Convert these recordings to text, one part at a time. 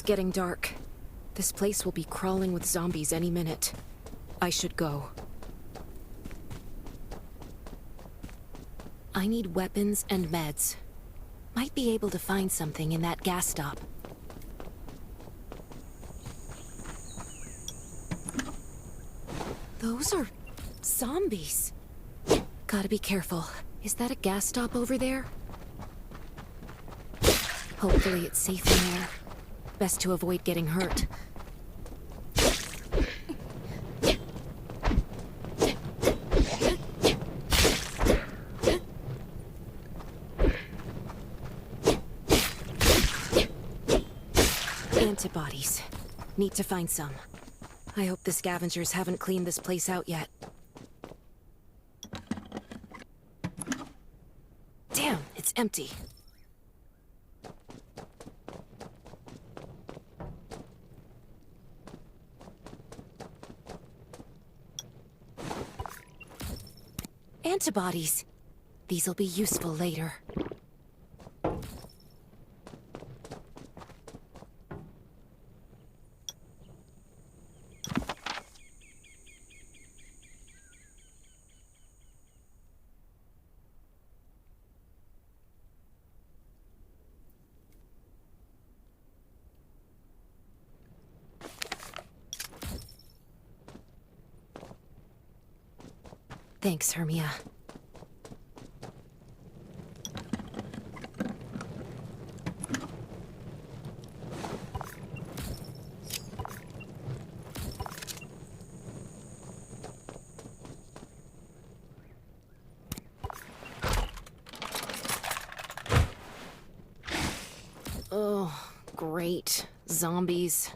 getting dark. This place will be crawling with zombies any minute. I should go. I need weapons and meds. Might be able to find something in that gas stop. Those are zombies. Gotta be careful. Is that a gas stop over there? Hopefully it's safe in there. Best to avoid getting hurt. Antibodies. Need to find some. I hope the scavengers haven't cleaned this place out yet. Damn, it's empty. Antibodies. These'll be useful later. Thanks, Hermia. Oh, great. Zombies.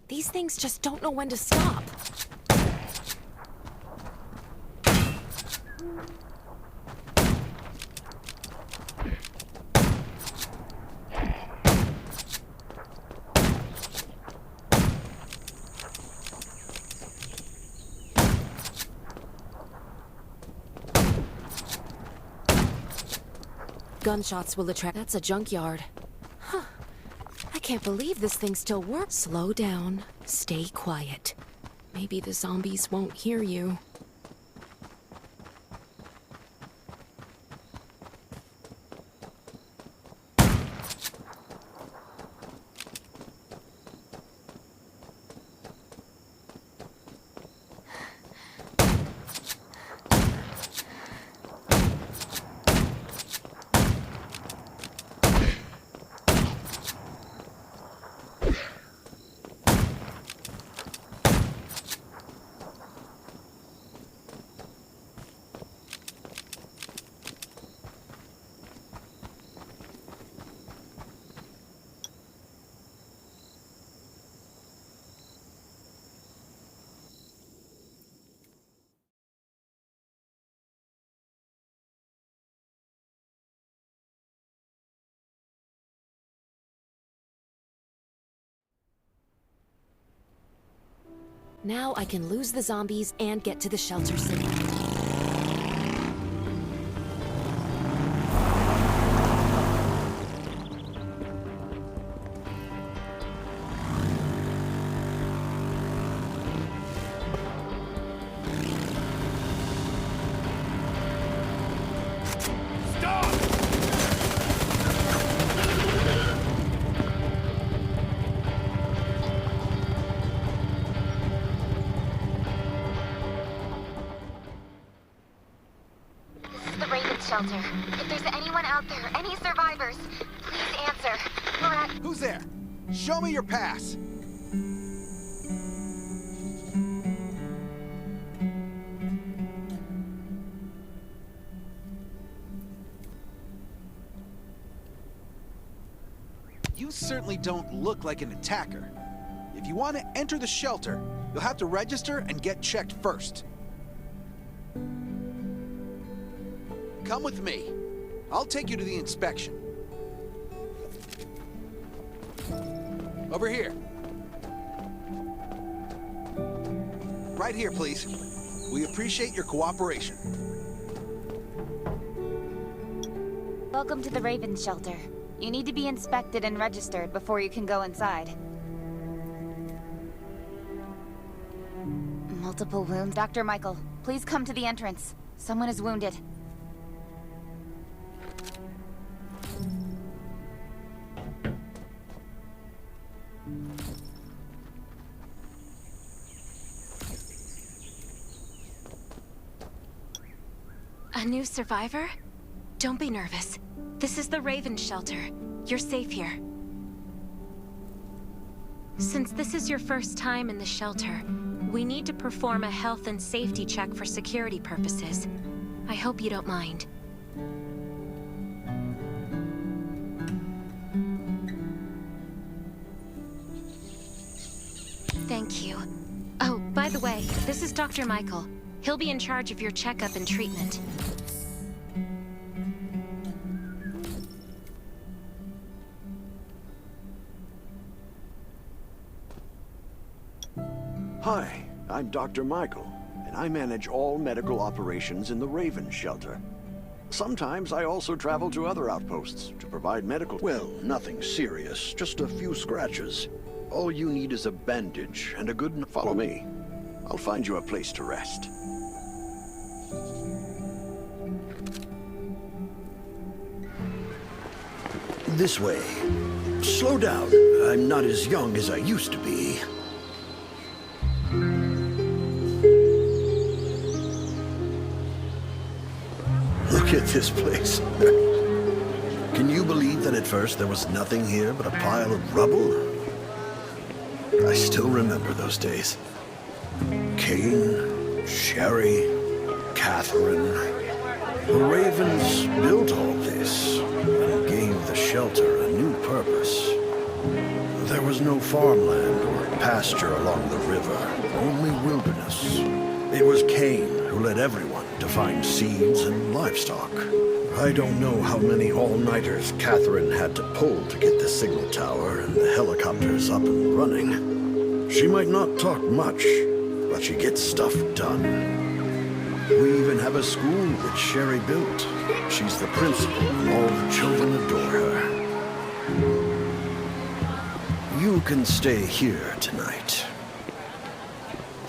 These things just don't know when to stop. Gunshots will attract. That's a junkyard. Huh. I can't believe this thing still works. Slow down. Stay quiet. Maybe the zombies won't hear you. Now I can lose the zombies and get to the shelter safe. Shelter. If there's anyone out there, any survivors, please answer. We're at... Who's there? Show me your pass. You certainly don't look like an attacker. If you want to enter the shelter, you'll have to register and get checked first. Come with me. I'll take you to the inspection. Over here. Right here, please. We appreciate your cooperation. Welcome to the Raven Shelter. You need to be inspected and registered before you can go inside. Multiple wounds. Dr. Michael, please come to the entrance. Someone is wounded. A new survivor? Don't be nervous. This is the Raven shelter. You're safe here. Since this is your first time in the shelter, we need to perform a health and safety check for security purposes. I hope you don't mind. Thank you. Oh, by the way, this is Dr. Michael. He'll be in charge of your checkup and treatment. Hi, I'm Dr. Michael, and I manage all medical operations in the Raven shelter. Sometimes I also travel to other outposts to provide medical... Well, nothing serious, just a few scratches. All you need is a bandage and a good... Follow me. I'll find you a place to rest. This way. Slow down. I'm not as young as I used to be. Look at this place. Can you believe that at first there was nothing here but a pile of rubble? I still remember those days. Kane, Sherry, Catherine. The Ravens built all this and gave the shelter a new purpose. There was no farmland or pasture along the river, only wilderness. It was Kane who led everyone to find seeds and livestock. I don't know how many all-nighters Catherine had to pull to get the signal tower and the helicopters up and running. She might not talk much, but she gets stuff done. We even have a school that Sherry built. She's the principal, and all the children adore her. You can stay here tonight.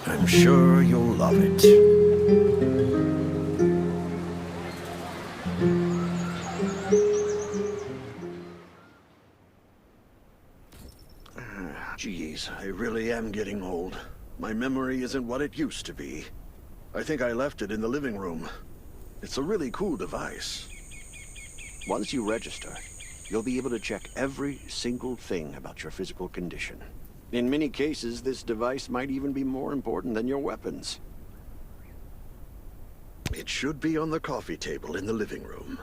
I'm sure you'll love it. Geez, I really am getting old. My memory isn't what it used to be. I think I left it in the living room. It's a really cool device. Once you register, you'll be able to check every single thing about your physical condition. In many cases, this device might even be more important than your weapons. It should be on the coffee table in the living room.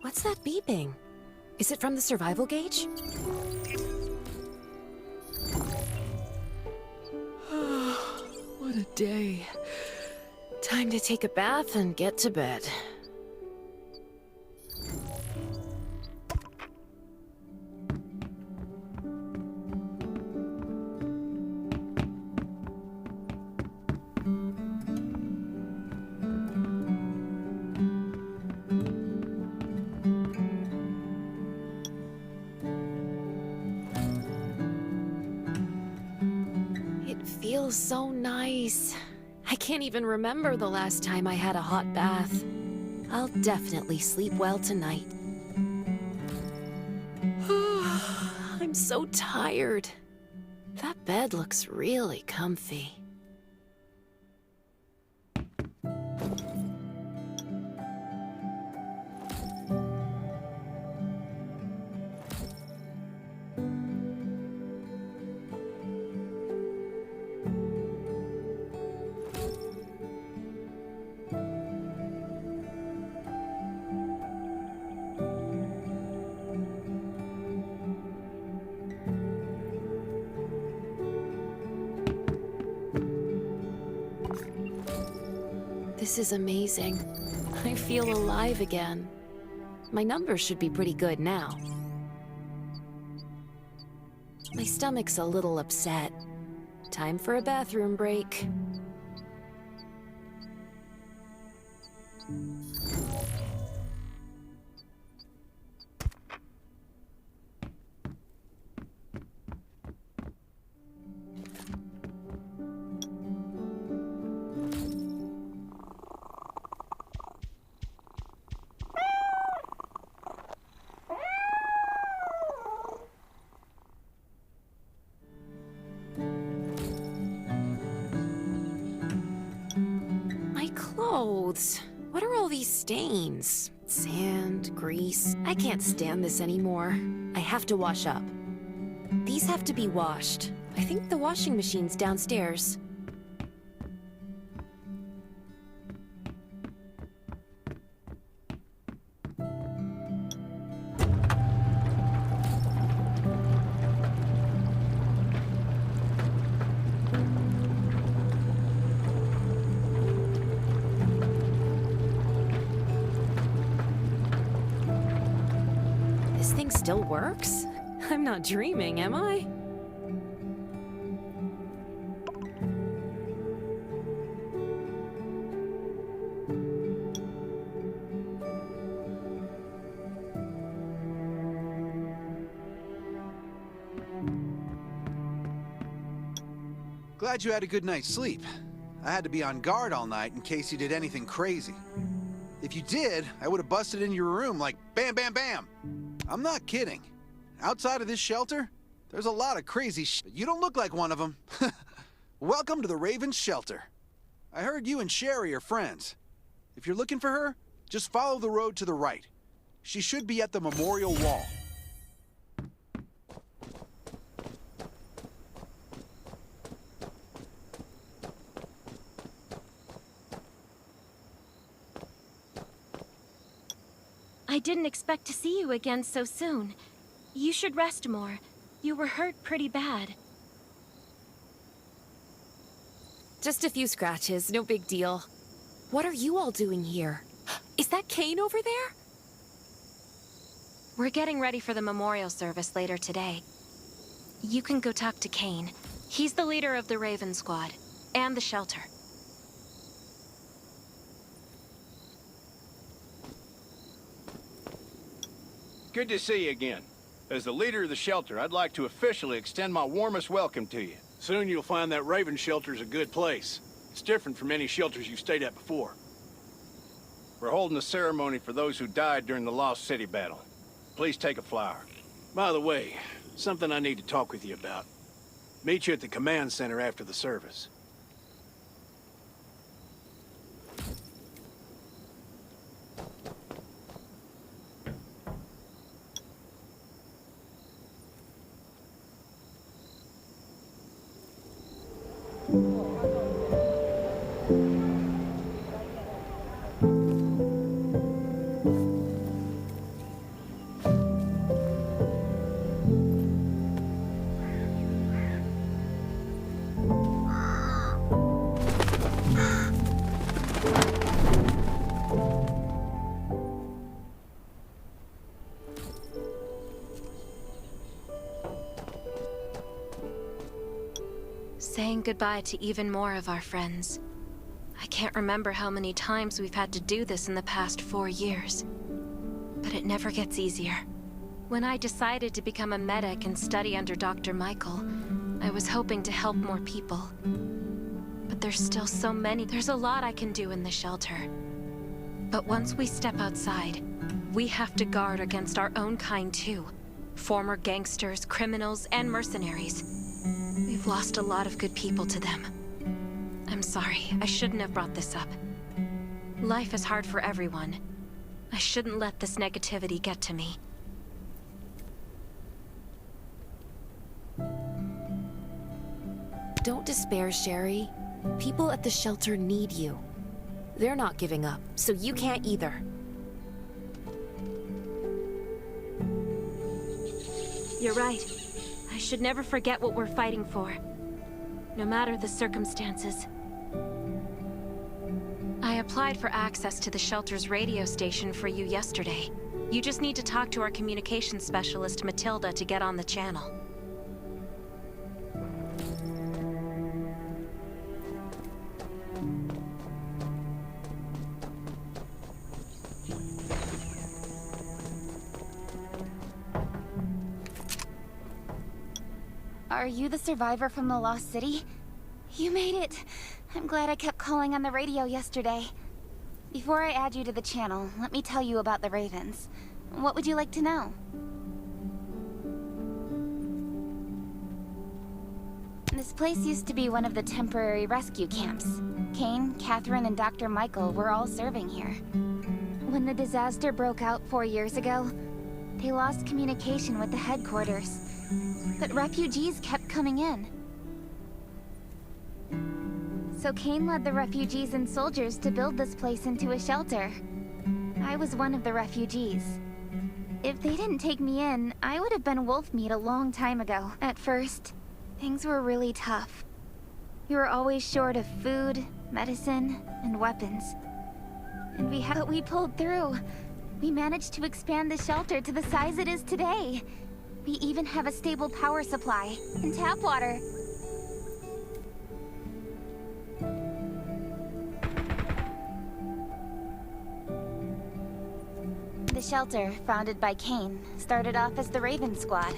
What's that beeping? Is it from the survival gauge? What a day. Time to take a bath and get to bed. Feels so nice. I can't even remember the last time I had a hot bath. I'll definitely sleep well tonight. I'm so tired. That bed looks really comfy. This is amazing. I feel alive again. My numbers should be pretty good now. My stomach's a little upset. Time for a bathroom break. Clothes. What are all these stains? Sand, grease. I can't stand this anymore. I have to wash up. These have to be washed. I think the washing machine's downstairs. This thing still works? I'm not dreaming, am I? Glad you had a good night's sleep. I had to be on guard all night in case you did anything crazy. If you did, I would have busted into your room like bam, bam, bam. I'm not kidding. Outside of this shelter, there's a lot of crazy but you don't look like one of them. Welcome to the Raven's shelter. I heard you and Sherry are friends. If you're looking for her, just follow the road to the right. She should be at the memorial wall. I didn't expect to see you again so soon. You should rest more. You were hurt pretty bad. Just a few scratches, no big deal. What are you all doing here? Is that Kane over there? We're getting ready for the memorial service later today. You can go talk to Kane. He's the leader of the Raven Squad, and the shelter. Good to see you again. As the leader of the shelter, I'd like to officially extend my warmest welcome to you. Soon you'll find that Raven shelter's a good place. It's different from any shelters you've stayed at before. We're holding a ceremony for those who died during the Lost City battle. Please take a flower. By the way, something I need to talk with you about. Meet you at the command center after the service. Saying goodbye to even more of our friends. I can't remember how many times we've had to do this in the past 4 years. But it never gets easier. When I decided to become a medic and study under Dr. Michael, I was hoping to help more people. But there's still so many. There's a lot I can do in the shelter. But once we step outside, we have to guard against our own kind too. Former gangsters, criminals, and mercenaries. We've lost a lot of good people to them. I'm sorry, I shouldn't have brought this up. Life is hard for everyone. I shouldn't let this negativity get to me. Don't despair, Sherry. People at the shelter need you. They're not giving up, so you can't either. You're right. I should never forget what we're fighting for, no matter the circumstances. I applied for access to the shelter's radio station for you yesterday. You just need to talk to our communications specialist, Matilda, to get on the channel. Are you the survivor from the Lost City? You made it! I'm glad I kept calling on the radio yesterday. Before I add you to the channel, let me tell you about the Ravens. What would you like to know? This place used to be one of the temporary rescue camps. Kane, Catherine, and Dr. Michael were all serving here. When the disaster broke out 4 years ago, they lost communication with the headquarters. But refugees kept coming in. So Kane led the refugees and soldiers to build this place into a shelter. I was one of the refugees. If they didn't take me in, I would have been wolf meat a long time ago. At first, things were really tough. We were always short of food, medicine, and weapons. And we pulled through. We managed to expand the shelter to the size it is today. We even have a stable power supply and tap water. The shelter, founded by Kane, started off as the Raven Squad.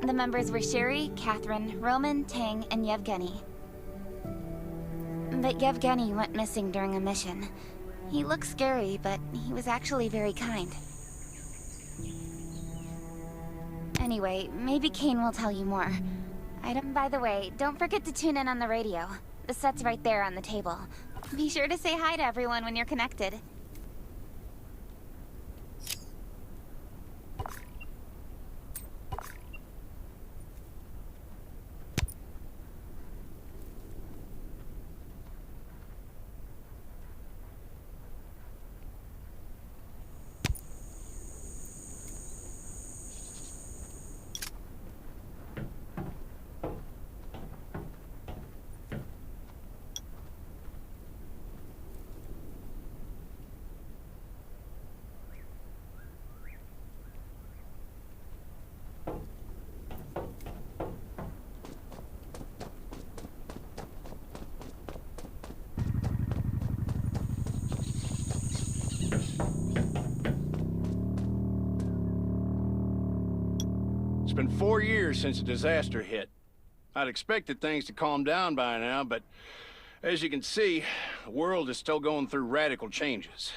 The members were Sherry, Catherine, Roman, Tang, and Yevgeny. But Yevgeny went missing during a mission. He looked scary, but he was actually very kind. Anyway, maybe Kane will tell you more. By the way, don't forget to tune in on the radio. The set's right there on the table. Be sure to say hi to everyone when you're connected. It's been 4 years since the disaster hit. I'd expected things to calm down by now, but as you can see, the world is still going through radical changes.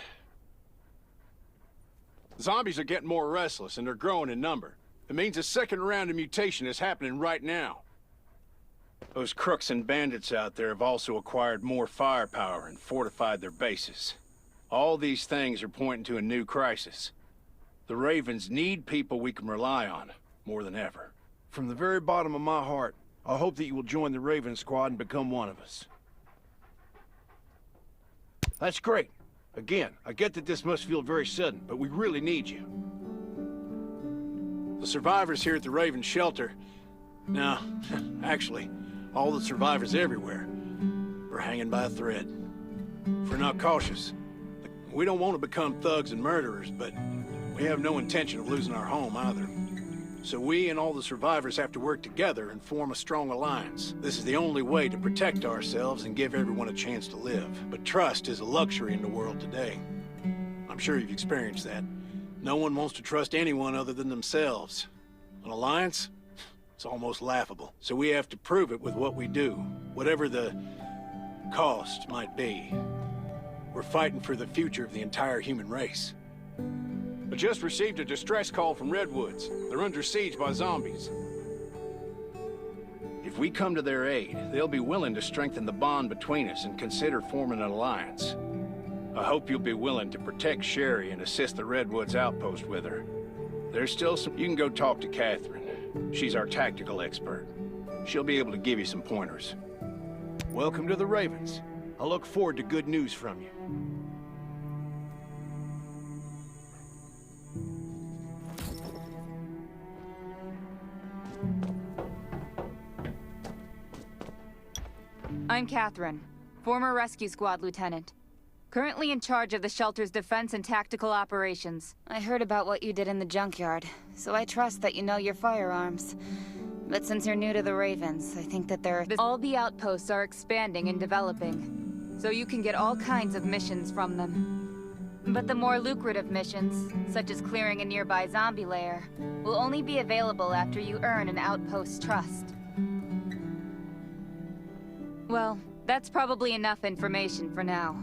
Zombies are getting more restless, and they're growing in number. It means a second round of mutation is happening right now. Those crooks and bandits out there have also acquired more firepower and fortified their bases. All these things are pointing to a new crisis. The Ravens need people we can rely on, more than ever. From the very bottom of my heart, I hope that you will join the Raven Squad and become one of us. That's great. Again, I get that this must feel very sudden, but we really need you. The survivors here at the Raven Shelter... No, actually, all the survivors everywhere are hanging by a thread. If we're not cautious, we don't want to become thugs and murderers, but we have no intention of losing our home either. So we and all the survivors have to work together and form a strong alliance. This is the only way to protect ourselves and give everyone a chance to live. But trust is a luxury in the world today. I'm sure you've experienced that. No one wants to trust anyone other than themselves. An alliance? It's almost laughable. So we have to prove it with what we do, whatever the cost might be. We're fighting for the future of the entire human race. I just received a distress call from Redwoods. They're under siege by zombies. If we come to their aid, they'll be willing to strengthen the bond between us and consider forming an alliance. I hope you'll be willing to protect Sherry and assist the Redwoods outpost with her. There's still some... You can go talk to Catherine. She's our tactical expert. She'll be able to give you some pointers. Welcome to the Ravens. I look forward to good news from you. I'm Catherine. Former rescue squad lieutenant. Currently in charge of the shelter's defense and tactical operations. I heard about what you did in the junkyard, so I trust that you know your firearms. But since you're new to the Ravens, I think that All the outposts are expanding and developing, so you can get all kinds of missions from them. But the more lucrative missions, such as clearing a nearby zombie lair, will only be available after you earn an outpost's trust. Well, that's probably enough information for now.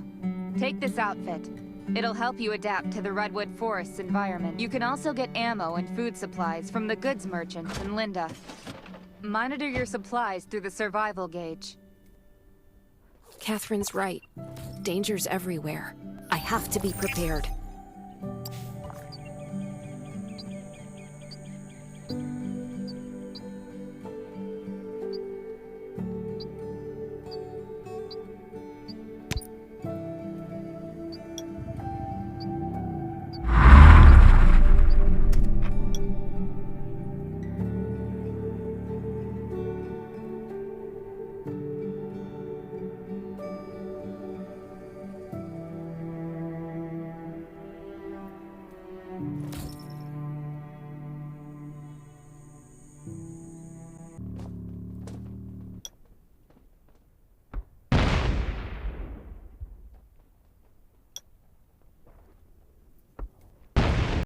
Take this outfit. It'll help you adapt to the Redwood Forest's environment. You can also get ammo and food supplies from the goods merchant and Linda. Monitor your supplies through the survival gauge. Catherine's right. Danger's everywhere. I have to be prepared.